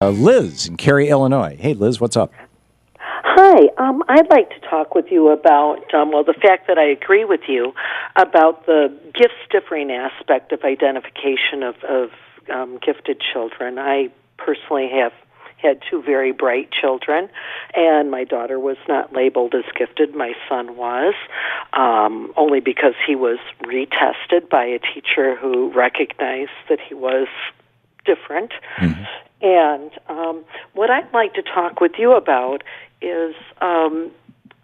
Liz in Cary, Illinois. Hey, Liz, what's up? Hi, I'd like to talk with you about, the fact that I agree with you about the gifts differing aspect of identification of gifted children. I personally have had two very bright children, and my daughter was not labeled as gifted. My son was, only because he was retested by a teacher who recognized that he was different. Mm-hmm. And what I'd like to talk with you about is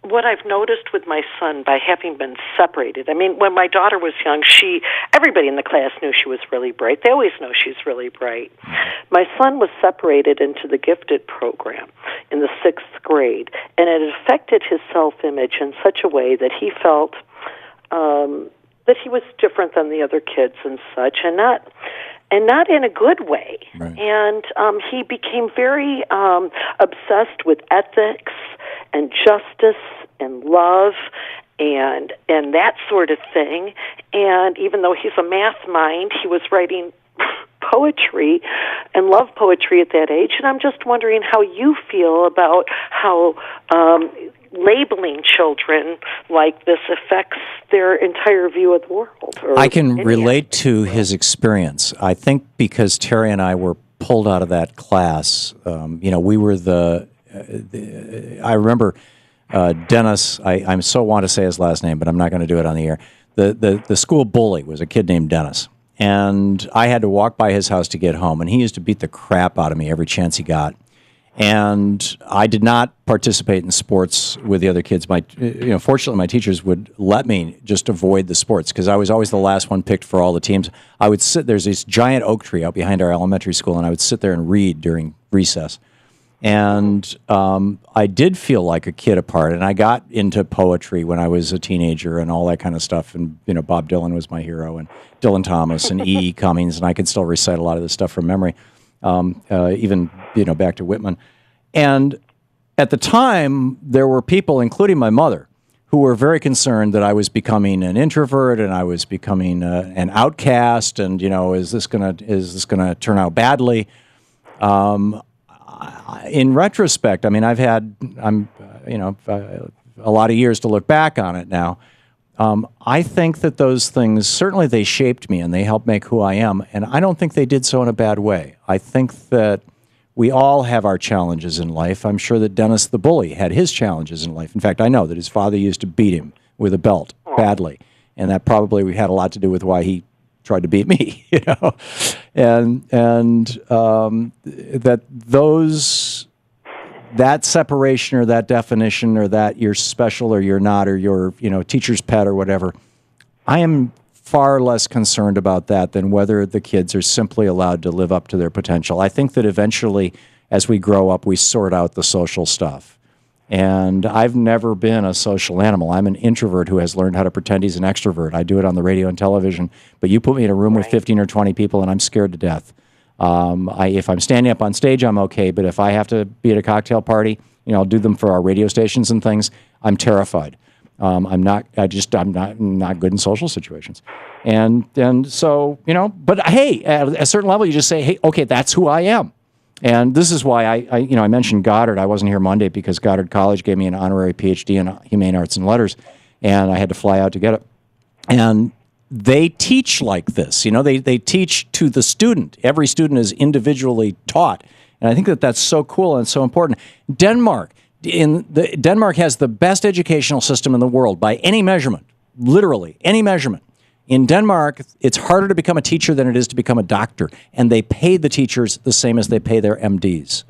what I've noticed with my son by having been separated. I mean, when my daughter was young, everybody in the class knew she was really bright. They always know she's really bright. My son was separated into the gifted program in the 6th grade, and it affected his self-image in such a way that he felt that he was different than the other kids and such, and not in a good way. Right. And he became very obsessed with ethics and justice and love and that sort of thing. And even though he's a math mind, he was writing poetry and loved poetry at that age. And I'm just wondering how you feel about how labeling children like this affects their entire view of the world. I can relate to his experience. I think because Terry and I were pulled out of that class, we were I remember Dennis, I so want to say his last name, but I'm not going to do it on the air. The school bully was a kid named Dennis. And I had to walk by his house to get home, and he used to beat the crap out of me every chance he got. And I did not participate in sports with the other kids. Fortunately, my teachers would let me just avoid the sports because I was always the last one picked for all the teams. I would sit, there's this giant oak tree out behind our elementary school, and I would sit there and read during recess. And I did feel like a kid apart, and I got into poetry when I was a teenager and all that kind of stuff. And, Bob Dylan was my hero, and Dylan Thomas and E.E. Cummings, and I could still recite a lot of this stuff from memory. Even back to Whitman. And at the time, there were people, including my mother, who were very concerned that I was becoming an introvert and I was becoming an outcast. And is this gonna turn out badly? In retrospect, I mean, I'm a lot of years to look back on it now. I think that those things, certainly they shaped me and they helped make who I am, and I don't think they did so in a bad way. I think that we all have our challenges in life. I'm sure that Dennis the bully had his challenges in life. In fact, I know that his father used to beat him with a belt badly, and that probably had a lot to do with why he tried to beat me, that separation or that definition or that you're special or you're not or you're, teacher's pet or whatever, I am far less concerned about that than whether the kids are simply allowed to live up to their potential. I think that eventually, as we grow up, we sort out the social stuff. And I've never been a social animal. I'm an introvert who has learned how to pretend he's an extrovert. I do it on the radio and television, but you put me in a room with 15 or 20 people and I'm scared to death. If I'm standing up on stage, I'm okay. But if I have to be at a cocktail party, I'll do them for our radio stations and things. I'm terrified. I'm not good in social situations. And so, but hey, at a certain level, you just say, hey, okay, that's who I am. And this is why I mentioned Goddard. I wasn't here Monday because Goddard College gave me an honorary PhD in humane arts and letters, and I had to fly out to get it. And they teach like this. They teach to the student. Every student is individually taught. And I think that that's so cool and so important. Denmark has the best educational system in the world by any measurement, literally any measurement. In Denmark, it's harder to become a teacher than it is to become a doctor. And they pay the teachers the same as they pay their MDs.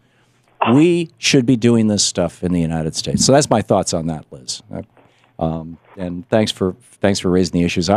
We should be doing this stuff in the United States. So that's my thoughts on that, Liz. And thanks for raising the issues.